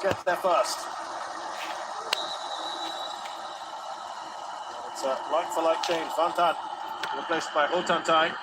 gets there first. It's a like-for-like change. Van Tan replaced by Hotantai.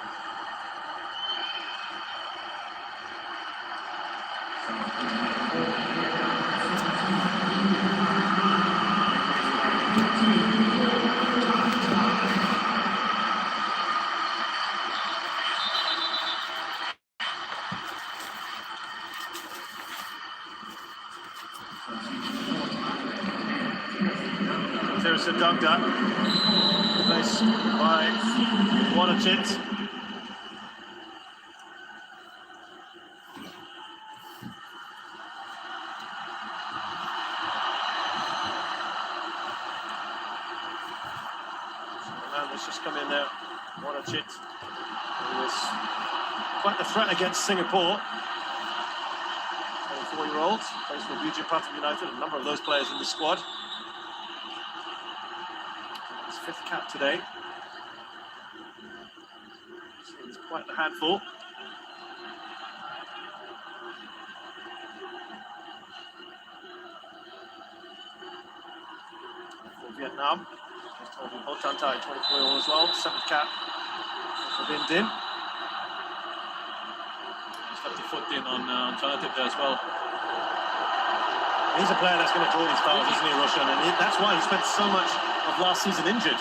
There's a Dugda, replaced by Wanachit. Let's just come in there. Wanachit, who was quite the threat against Singapore. 24-year-old, plays for Bujipata United, a number of those players in the squad. His 5th cap today. Seems quite the handful. For Vietnam, Ho Tan Tai, 24-year-old as well, 7th cap for Vinh Din. He's left the foot in on Jonathan there as well. He's a player that's going to draw these fouls, isn't he, Roshan? And that's why he spent so much of last season injured.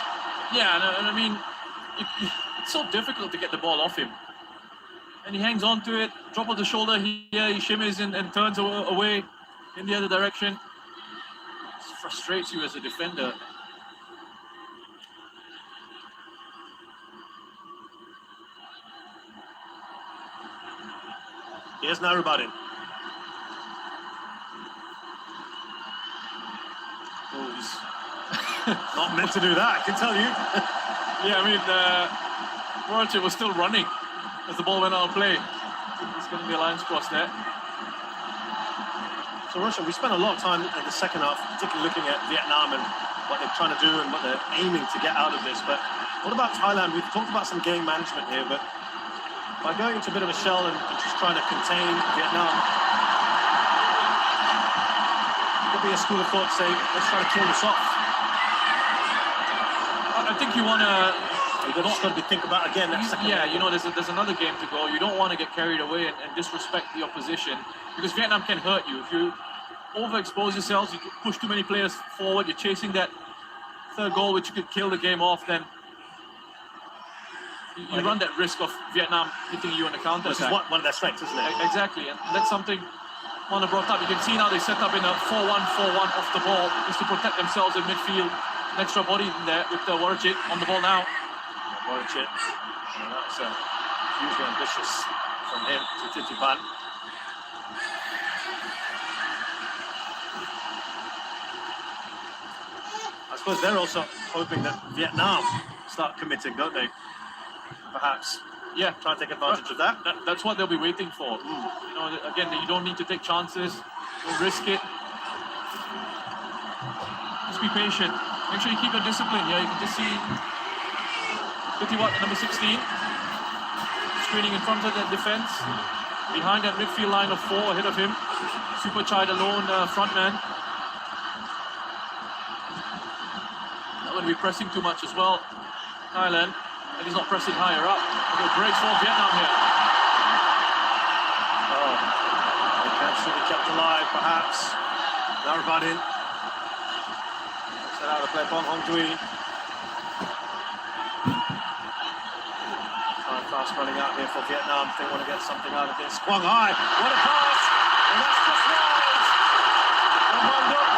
Yeah, and I mean, it's so difficult to get the ball off him. And he hangs on to it, drop of the shoulder here, he shimmies and turns away in the other direction. It frustrates you as a defender. Here's Narubarin. Oh, he's not meant to do that, I can tell you. Yeah, I mean, Roger was still running as the ball went out of play. He's going to be a lines cross there. So, Russia, we spent a lot of time in the second half, particularly looking at Vietnam and what they're trying to do and what they're aiming to get out of this. But what about Thailand? We've talked about some game management here, but by going into a bit of a shell and just trying to contain Vietnam, could be a school of thought to say, let's try to kill this off. I think you want to... You've got to think about again that second. Yeah, you know, there's another game to go. You don't want to get carried away and disrespect the opposition, because Vietnam can hurt you. If you overexpose yourselves, you push too many players forward, you're chasing that third goal, which could kill the game off, then you run that risk of Vietnam hitting you on the counter. Which is one of their strengths, isn't it? Exactly, and that's something Mona brought up. You can see now they set up in a 4-1-4-1 off the ball, just to protect themselves in midfield. An extra body in there with Warachit on the ball now. Warachit, that's hugely ambitious from him to Titipan. I suppose they're also hoping that Vietnam start committing, don't they? Perhaps. Yeah, try and take advantage of that. That's what they'll be waiting for. You know, again, you don't need to take chances, don't risk it. Just be patient. Make sure you keep your discipline here. You can just see Kutiwat, number 16, screening in front of the defense, behind that midfield line of 4 ahead of him. Super Chai, the lone frontman. Not going to be pressing too much as well. Thailand, and he's not pressing higher up. It breaks for Vietnam here. Oh, they can still be kept alive, perhaps. Narubarin. Set out to play Bong Hong Dui. Time fast running out here for Vietnam. They want to get something out of this. Quang Hai, what a pass! And that's just wide! And wound up.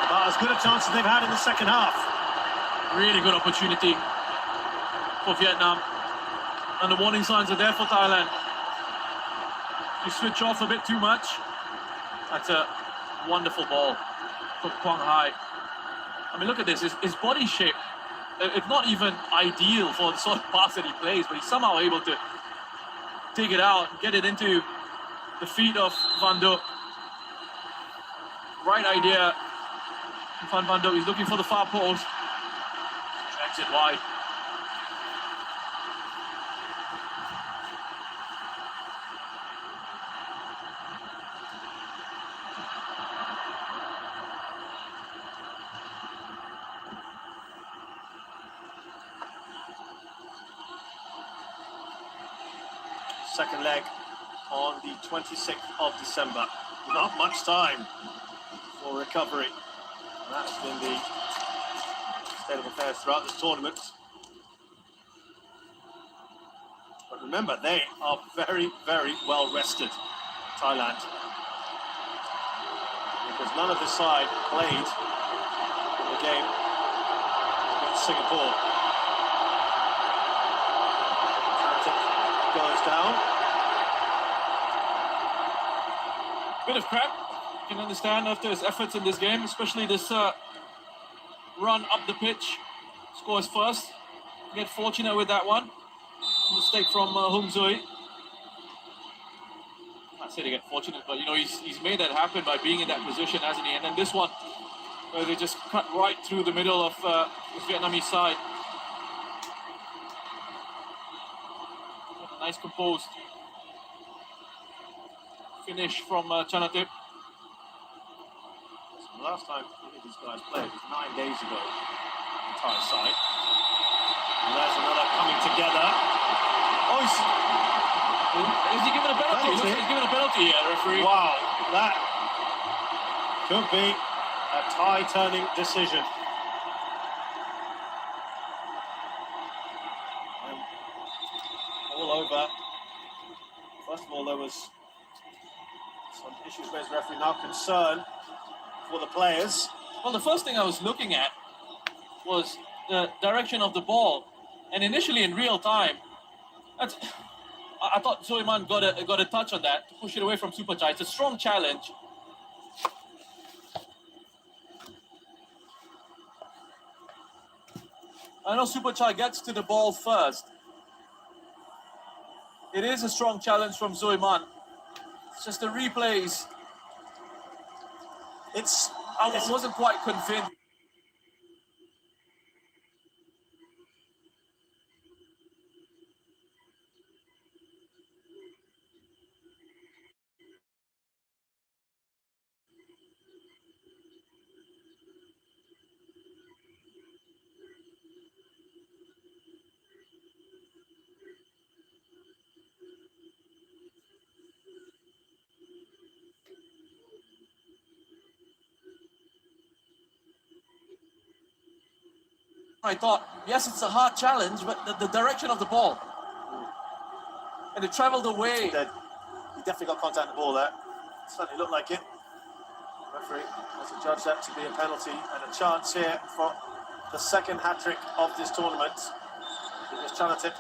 About as good a chance as they've had in the second half. Really good opportunity for Vietnam. And the warning signs are there for Thailand. You switch off a bit too much. That's a wonderful ball from Quang Hai. I mean, look at this. His body shape, it's not even ideal for the sort of pass that he plays, but he's somehow able to take it out, get it into the feet of Van Duk. Right idea. Van Duk, he's looking for the far post. Tracks it wide. second leg on the 26th of December. Not much time for recovery. And that's been the state of affairs throughout this tournament. But remember, they are very, very well rested, Thailand. Because none of this side played in the game against Singapore. Goes down. Bit of crap, you can understand after his efforts in this game, especially this run up the pitch, scores first. Get fortunate with that one. Mistake from Hung Zui. Not say to get fortunate, but you know he's made that happen by being in that position, hasn't he? And then this one, where they just cut right through the middle of the Vietnamese side. Nice composed finish from Chanatip. The last time any of these guys played was 9 days ago. Entire side. And there's another coming together. Oh, is he given a penalty? Looks like he's given a penalty here, referee. Wow, that could be a tie-turning decision. All over. First of all, there was some issues with the referee, now concern for the players. Well, the first thing I was looking at was the direction of the ball, and initially in real time, I thought Zoiman got a touch on that to push it away from Superchai. It's a strong challenge. I know Superchai gets to the ball first. It is a strong challenge from Zoiman. It's just the replays. I wasn't quite convinced. I thought, yes, it's a hard challenge, but the direction of the ball. And it traveled away. He definitely got contact on the ball there. Certainly looked like it. The referee has adjudged that to be a penalty and a chance here for the second hat-trick of this tournament. Because Chanatip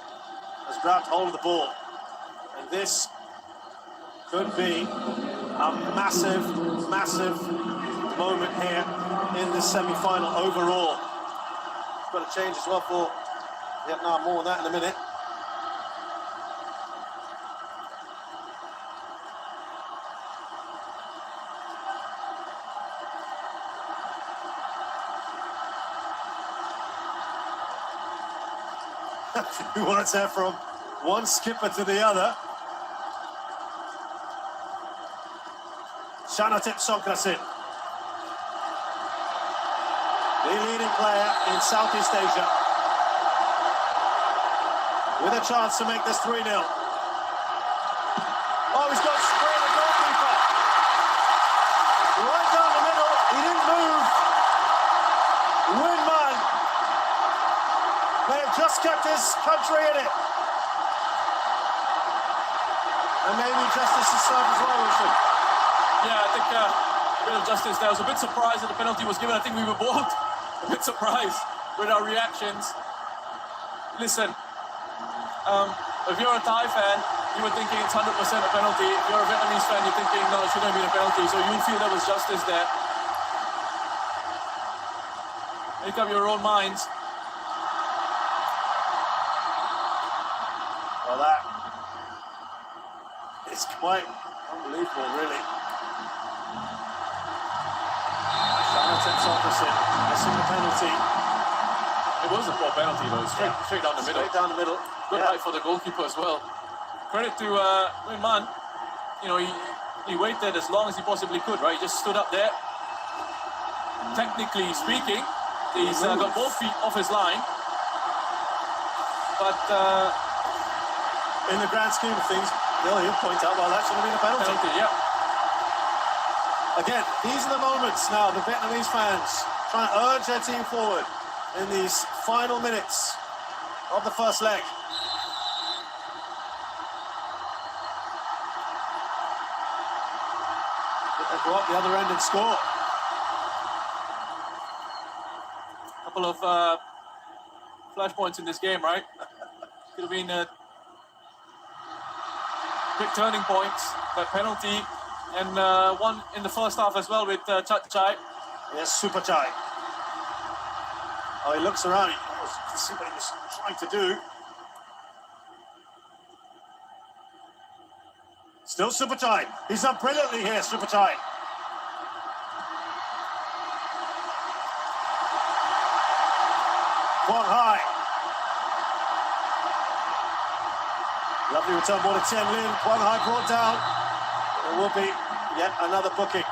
has grabbed hold of the ball. And this could be a massive, massive moment here in the semi-final overall. Got to change as well for Vietnam. More on that in a minute. Few words there from one skipper to the other. Chanatip Songkrasin, the leading player in Southeast Asia, with a chance to make this 3-0. Oh, he's got straight at the goalkeeper. Right down the middle, he didn't move. Winman may have just kept his country in it. And maybe justice is served as well, Wilson. Yeah, I think a bit of justice there. I was a bit surprised that the penalty was given. I think we were both a bit surprised with our reactions. Listen, if you're a Thai fan, you were thinking it's 100% a penalty. If you're a Vietnamese fan, you're thinking, no, it shouldn't have been a penalty. So you feel there was justice there. Make up your own minds. Well, that is quite unbelievable, really. Chanatip Songkrasin missing the penalty. It was a poor penalty, though. Straight down the middle. Straight down the middle. Good height for the goalkeeper as well. Credit to Winman. You know, he waited as long as he possibly could, right? He just stood up there. Technically speaking, he's got both feet off his line. But in the grand scheme of things, He'll point out, well, that should have been a penalty. Penalty, yeah. Again, these are the moments now, the Vietnamese fans trying to urge their team forward in these final minutes of the first leg. They go up the other end and score. Couple of flashpoints in this game, right? Could have been quick turning points, that penalty, and one in the first half as well with Chai. Yes, Super Chai. Oh, he looks around. You can see what he was trying to do. Still Super Chai. He's done brilliantly here, Super Chai. Quang Hai. Lovely return ball to Tien Lin. Quang Hai brought down. There will be yet another booking.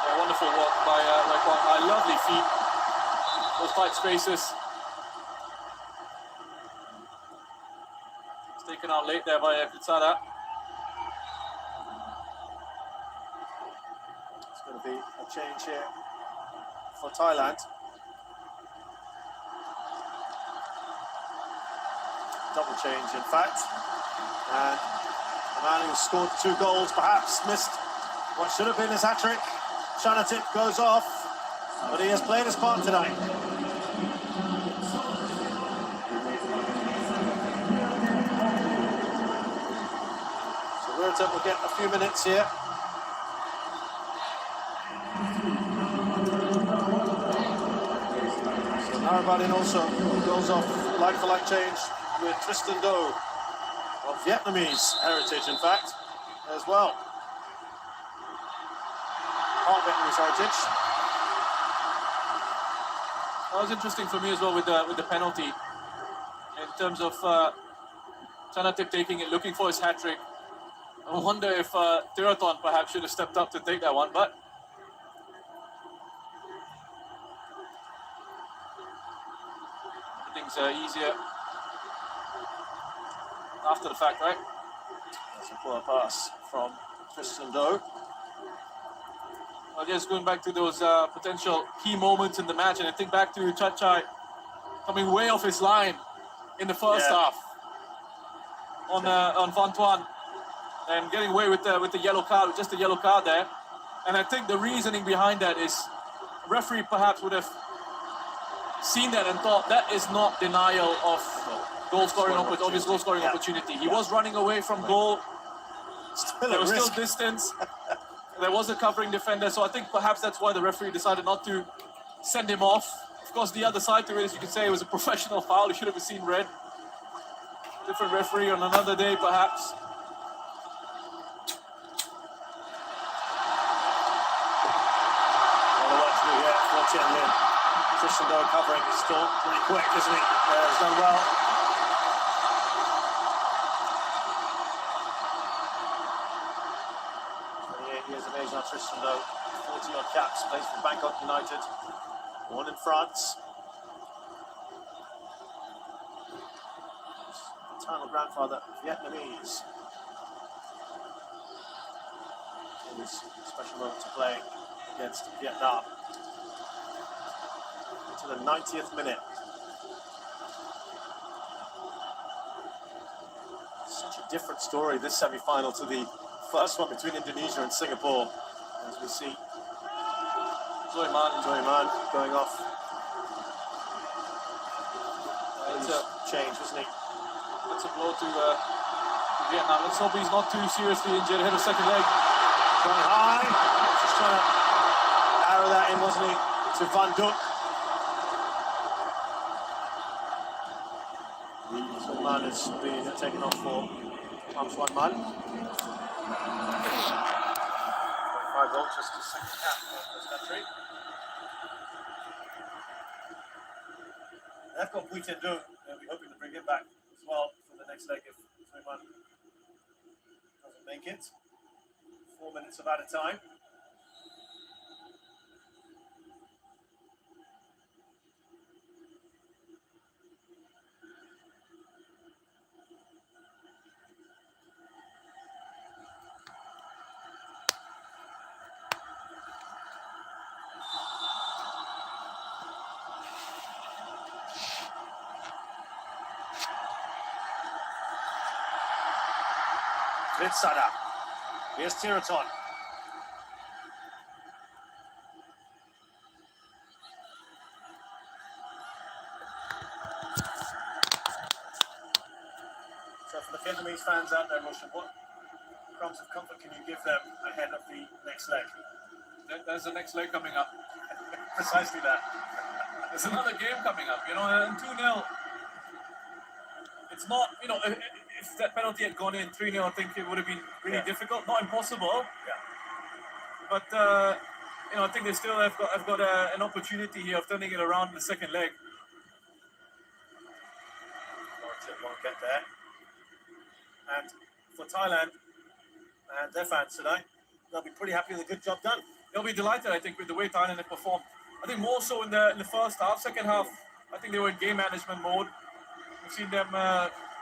Yeah, wonderful work by Quang Hai. Lovely feet. Those tight spaces. It's taken out late there by Kutsada. It's going to be a change here for Thailand. Double change, in fact. And the man who scored 2 goals perhaps missed what should have been his hat-trick. Chanatip goes off, but he has played his part tonight. So Wirtep will get a few minutes here. So Narabadin also goes off like-for-like change with Tristan Do, of Vietnamese heritage, in fact, as well. Part Vietnamese heritage. That was interesting for me as well with the penalty, in terms of Chanatip taking it, looking for his hat-trick. I wonder if Tiraton perhaps should have stepped up to take that one, but everything's easier after the fact, right? That's a poor pass from Tristan Do. Well, just going back to those potential key moments in the match, and I think back to Chachai coming way off his line in the first half on Van Tuan, and getting away with the yellow card, with just the yellow card there. And I think the reasoning behind that is the referee perhaps would have seen that and thought that is not denial of obvious goal scoring opportunity. He was running away from goal. There was still distance. There was a covering defender, so I think perhaps that's why the referee decided not to send him off. Of course, the other side to it is you could say it was a professional foul. He should have seen red. Different referee on another day, perhaps. All the work to do here for Tien Lin. Tristan Do covering, he's still pretty quick, isn't he? He's done well. Years of age now, Tristan Do, 40-odd caps, plays for Bangkok United, born in France. Maternal grandfather, Vietnamese. It was a special moment to play against Vietnam. To the 90th minute. Such a different story, this semi-final, to the first one between Indonesia and Singapore, as we see Joy Man going off. It's a change, wasn't he? That's a blow to Vietnam. Let's hope he's not too seriously injured ahead of second leg. Going high, just trying to arrow that in, wasn't he, to Van Duk. So Man has been taken off for Thomas Wan Man. 25 goals, just a second cap for this country. They've got Bui Tien Du. They'll be hoping to bring him back as well for the next leg if Suleiman doesn't make it. 4 minutes of added time. Vitsada. Here's Tiraton. So for the Vietnamese fans out there, Russia, what crumbs of comfort can you give them ahead of the next leg? There's the next leg coming up. Precisely that. There's another game coming up, and 2-0. It's not, if that penalty had gone in 3-0, I think it would have been really difficult. Not impossible. Yeah. But, I think they still have got an opportunity here of turning it around in the second leg. Norwich won't get there. And for Thailand and their fans today, they'll be pretty happy with a good job done. They'll be delighted, I think, with the way Thailand have performed. I think more so in the first half. Second half, I think they were in game management mode. We've seen them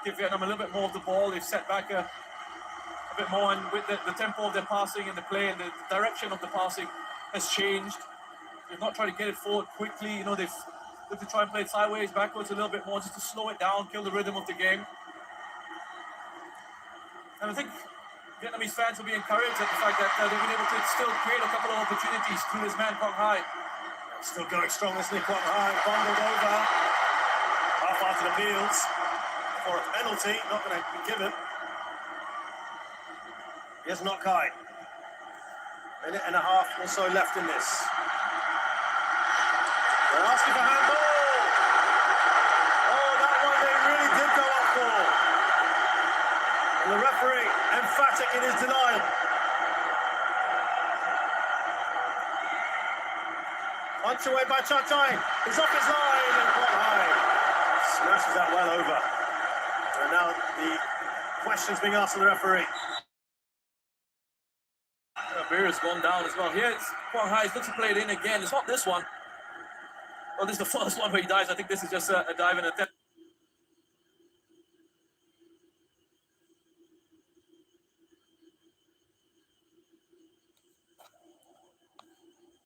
give Vietnam a little bit more of the ball. They've set back a bit more, and with the tempo of their passing and the play and the direction of the passing has changed. They've not tried to get it forward quickly. They've looked to try and play it sideways, backwards a little bit more, just to slow it down, kill the rhythm of the game. And I think Vietnamese fans will be encouraged at the fact that they've been able to still create a couple of opportunities through this man, Quang Hai. Still going strong, isn't he? Quang Hai bundled over. Half-hearted appeals for a penalty, not going to be given. Here's Nok Hai. Minute and a half or so left in this. They're asking for handball. Oh, that one they really did go up for. And the referee emphatic in his denial. Punch away by Cha Chai. He's off his line and Quang Hai smashes that well over. And now the questions being asked of the referee. Beer's gone down as well. Here's Quang Hai. He's looking to play it in again. It's not this one. Well, this is the first one where he dives. I think this is just a dive and attempt.